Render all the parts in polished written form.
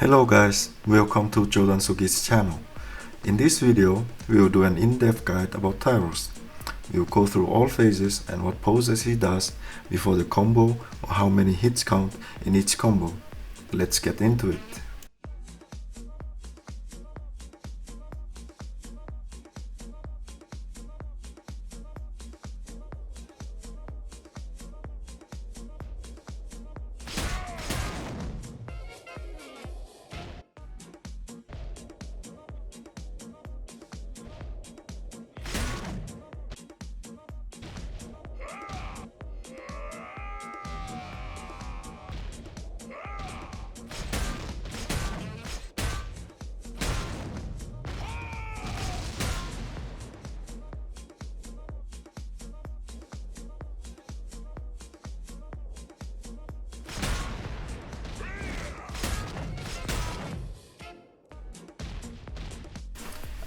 Hello guys, welcome to JodanTsuki's channel. In this video, we will do an in-depth guide about Taros. We will go through all phases and what poses he does before the combo or how many hits count in each combo. Let's get into it.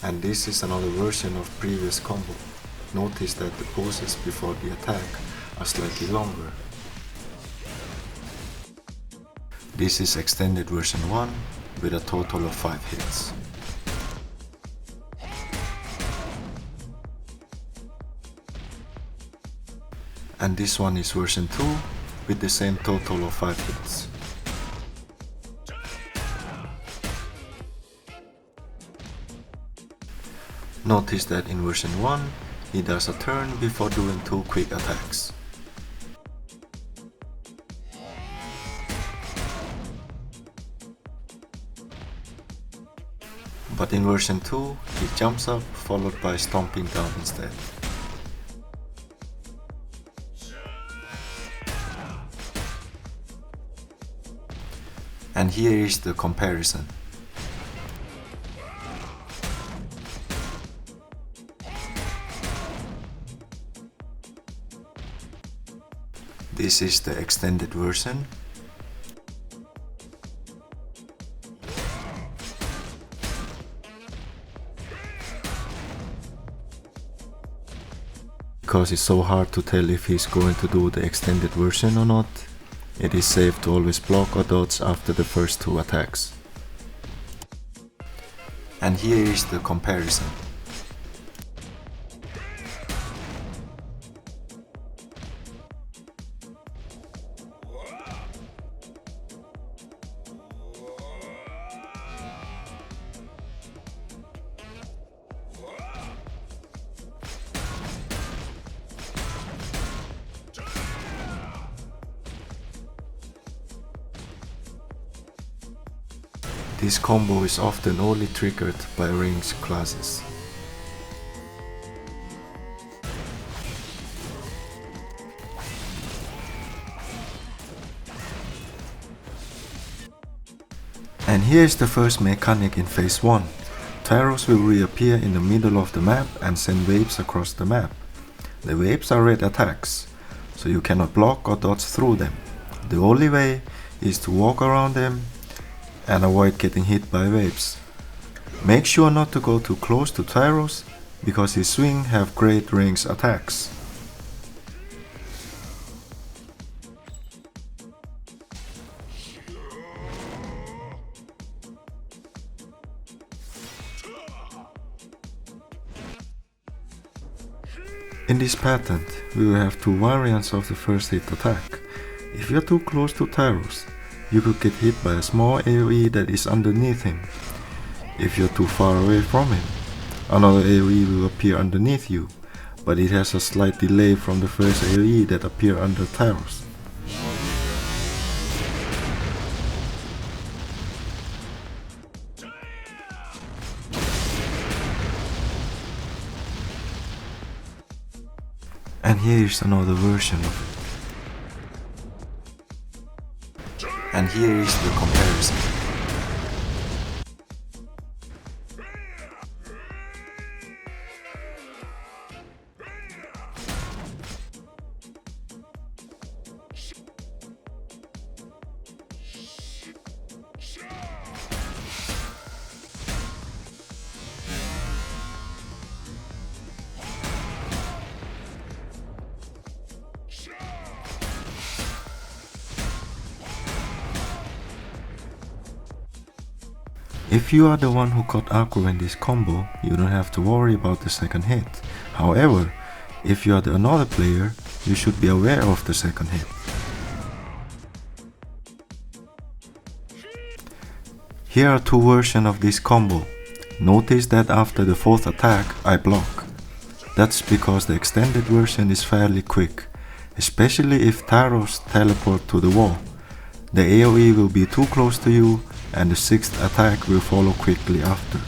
And this is another version of previous combo. Notice that the poses before the attack are slightly longer. This is extended version 1 with a total of 5 hits. And this one is version 2 with the same total of 5 hits. Notice that in version 1, he does a turn before doing 2 quick attacks. But in version 2, he jumps up followed by stomping down instead. And here is the comparison. This is the extended version. Because it's so hard to tell if he's going to do the extended version or not, it is safe to always block or dodge after the first 2 attacks. And here is the comparison. This combo is often only triggered by ranged classes. And here is the first mechanic in phase 1. Taros will reappear in the middle of the map and send waves across the map. The waves are red attacks, so you cannot block or dodge through them. The only way is to walk around them and avoid getting hit by waves. Make sure not to go too close to Taros because his swing have great range attacks. In this pattern, we will have 2 variants of the first hit attack. If you are too close to Taros, you could get hit by a small AoE that is underneath him. If you're too far away from him, another AoE will appear underneath you, but it has a slight delay from the first AoE that appeared under Taros. And here is another version of it. And here is the comparison. If you are the one who got aggro in this combo, you don't have to worry about the second hit. However, if you are another player, you should be aware of the second hit. Here are two versions of this combo. Notice that after the fourth attack, I block. That's because the extended version is fairly quick, especially if Taros teleport to the wall. The AoE will be too close to you and the sixth attack will follow quickly after.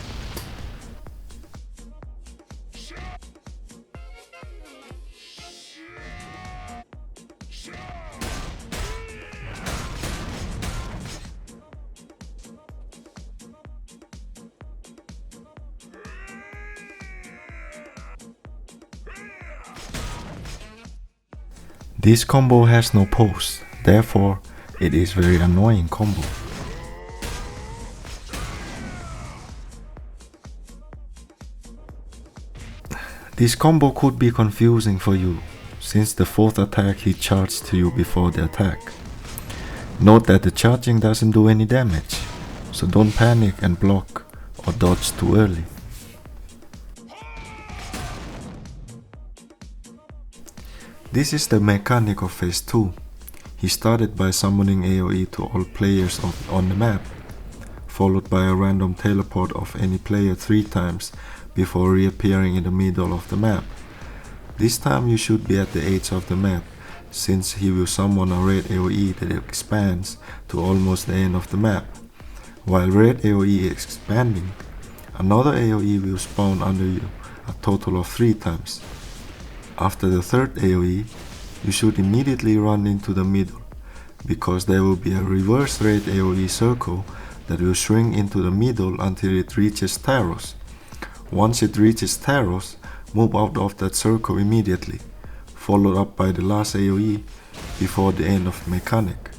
This combo has no pose, therefore it is very annoying combo. This combo could be confusing for you, since the fourth attack he charged to you before the attack. Note that the charging doesn't do any damage, so don't panic and block or dodge too early. This is the mechanic of phase 2. He started by summoning AoE to all players on the map, followed by a random teleport of any player 3 times before reappearing in the middle of the map. This time you should be at the edge of the map, since he will summon a red AoE that expands to almost the end of the map. While red AoE is expanding, another AoE will spawn under you a total of 3 times. After the third AoE, you should immediately run into the middle, because there will be a reverse red AoE circle that will shrink into the middle until it reaches Taros. Once it reaches Taros, move out of that circle immediately, followed up by the last AoE before the end of the mechanic.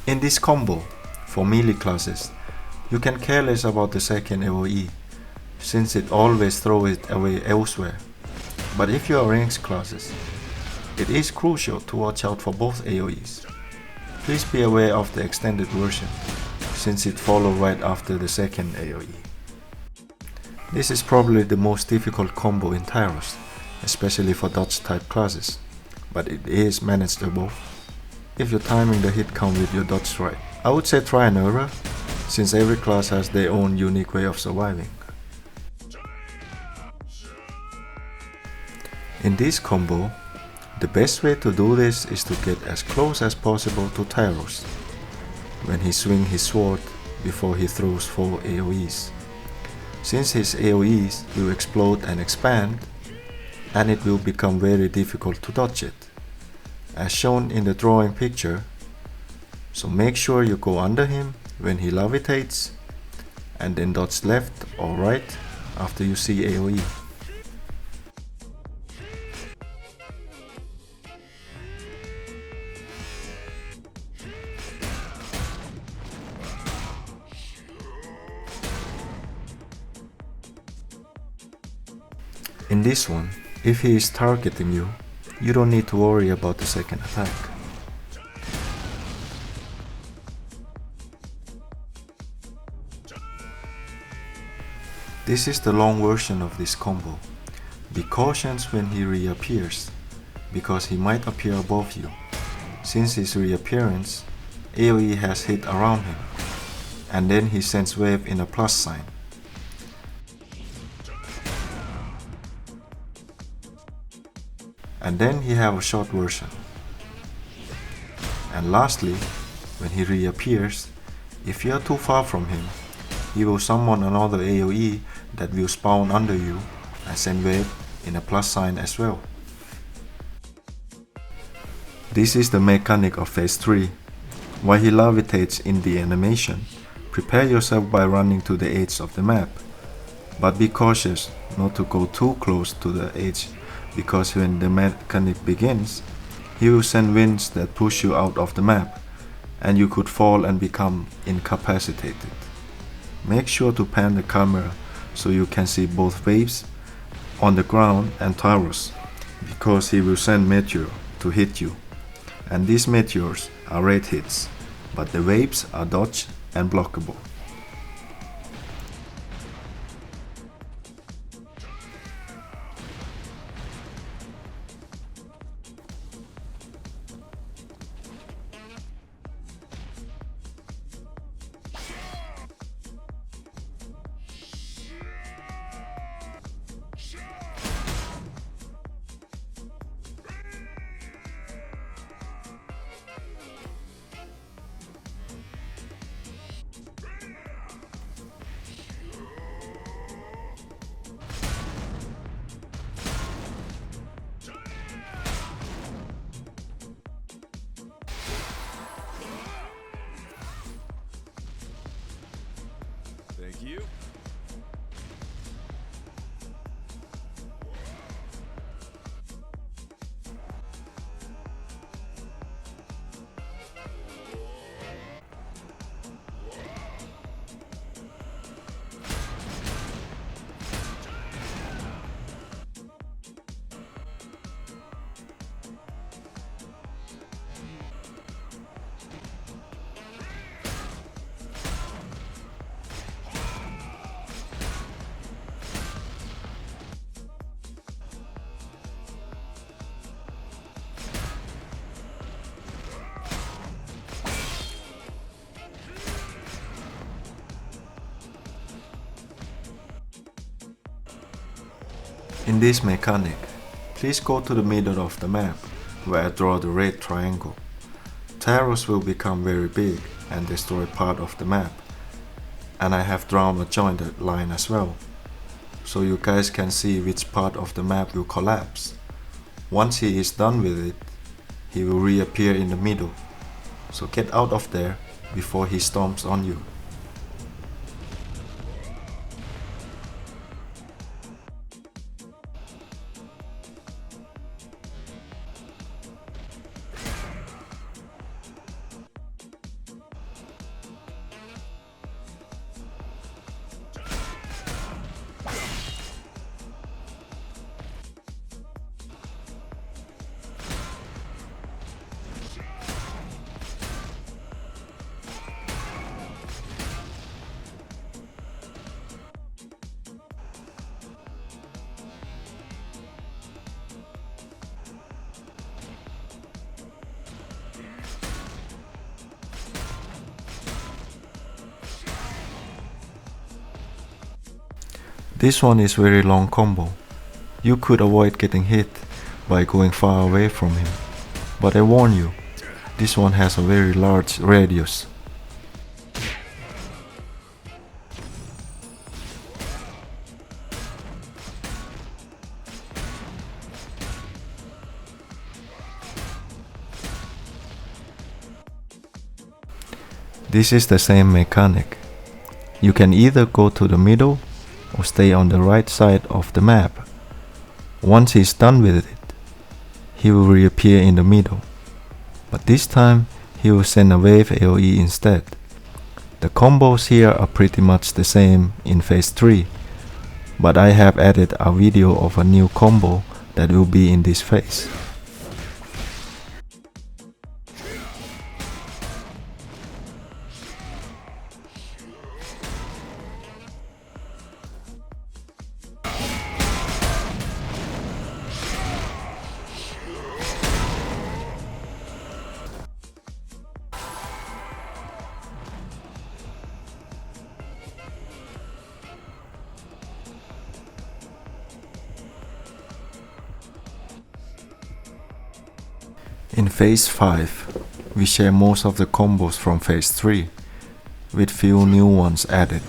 In this combo, for melee classes, you can care less about the second AoE, since it always throws it away elsewhere. But if you are ranged classes, it is crucial to watch out for both AoEs. Please be aware of the extended version, since it follows right after the second AoE. This is probably the most difficult combo in Taros, especially for dodge type classes, but it is manageable if you're timing the hit count with your dodge right. I would say try and error, since every class has their own unique way of surviving. In this combo, the best way to do this is to get as close as possible to Taros when he swings his sword before he throws 4 AoEs. Since his AoEs will explode and expand, and it will become very difficult to dodge it, as shown in the drawing picture. So make sure you go under him when he levitates, and then dodge left or right after you see AoE. In this one, if he is targeting you, you don't need to worry about the second attack. This is the long version of this combo. Be cautious when he reappears, because he might appear above you. Since his reappearance, AoE has hit around him, and then he sends wave in a plus sign. And then he have a short version. And lastly, when he reappears, if you are too far from him, he will summon another AoE that will spawn under you and send wave in a plus sign as well. This is the mechanic of phase 3. While he levitates in the animation, prepare yourself by running to the edge of the map. But be cautious not to go too close to the edge, because when the mechanic begins, he will send winds that push you out of the map, and you could fall and become incapacitated. Make sure to pan the camera so you can see both waves on the ground and Taros, because he will send meteor to hit you. And these meteors are red hits, but the waves are dodged and blockable. Thank you. In this mechanic, please go to the middle of the map, where I draw the red triangle. Taros will become very big and destroy part of the map, and I have drawn a jointed line as well, so you guys can see which part of the map will collapse. Once he is done with it, he will reappear in the middle, so get out of there before he stomps on you. This one is very long combo. You could avoid getting hit by going far away from him, but I warn you, this one has a very large radius. This is the same mechanic. You can either go to the middle or stay on the right side of the map. Once he's done with it, he will reappear in the middle, but this time he will send a wave AoE instead. The combos here are pretty much the same in phase 3, but I have added a video of a new combo that will be in this phase. In phase 5, we share most of the combos from phase 3, with few new ones added.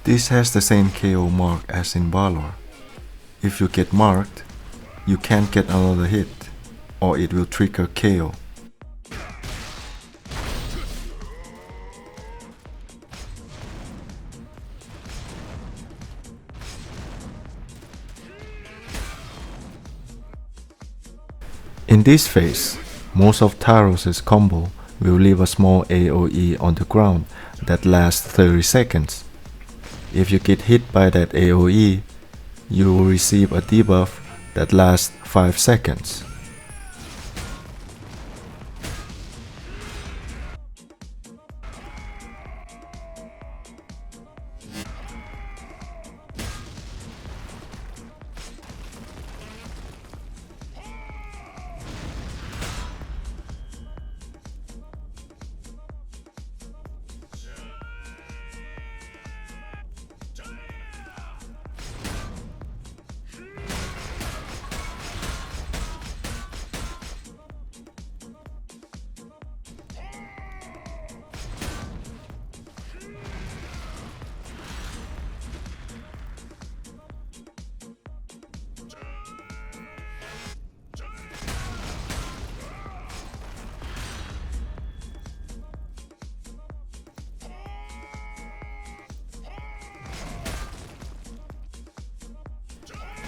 This has the same KO mark as in Valor. If you get marked, you can't get another hit, or it will trigger KO. In this phase, most of Taros' combo will leave a small AoE on the ground that lasts 30 seconds. If you get hit by that AoE, you will receive a debuff that lasts 5 seconds.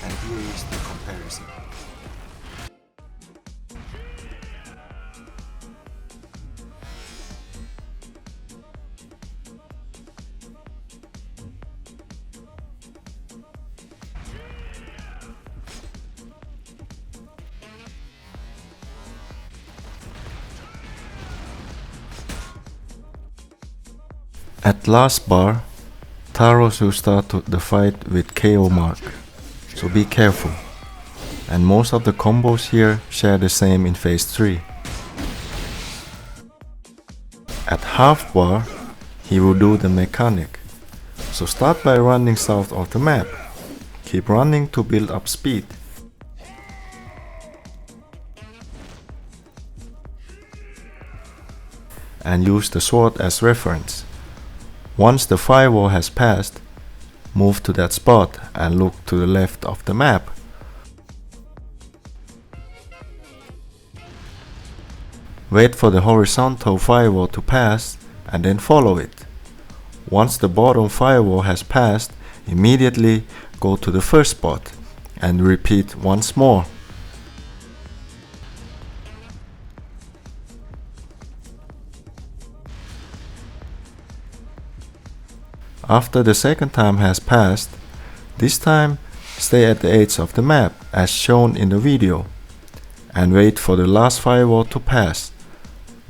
And here is the comparison. At last bar, Taros will start the fight with KO mark, so be careful. And most of the combos here share the same in phase 3. At half bar, he will do the mechanic, so start by running south of the map. Keep running to build up speed. And use the sword as reference. Once the firewall has passed, move to that spot and look to the left of the map. Wait for the horizontal firewall to pass and then follow it. Once the bottom firewall has passed, immediately go to the first spot and repeat once more. After the second time has passed, this time stay at the edge of the map as shown in the video and wait for the last firewall to pass.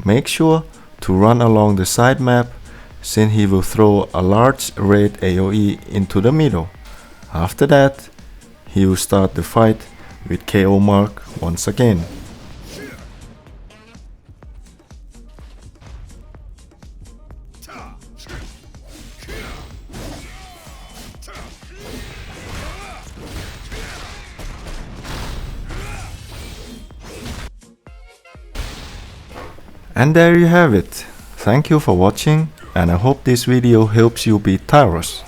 Make sure to run along the side map since he will throw a large red AoE into the middle. After that, he will start the fight with KO mark once again. And there you have it. Thank you for watching, and I hope this video helps you beat Taros.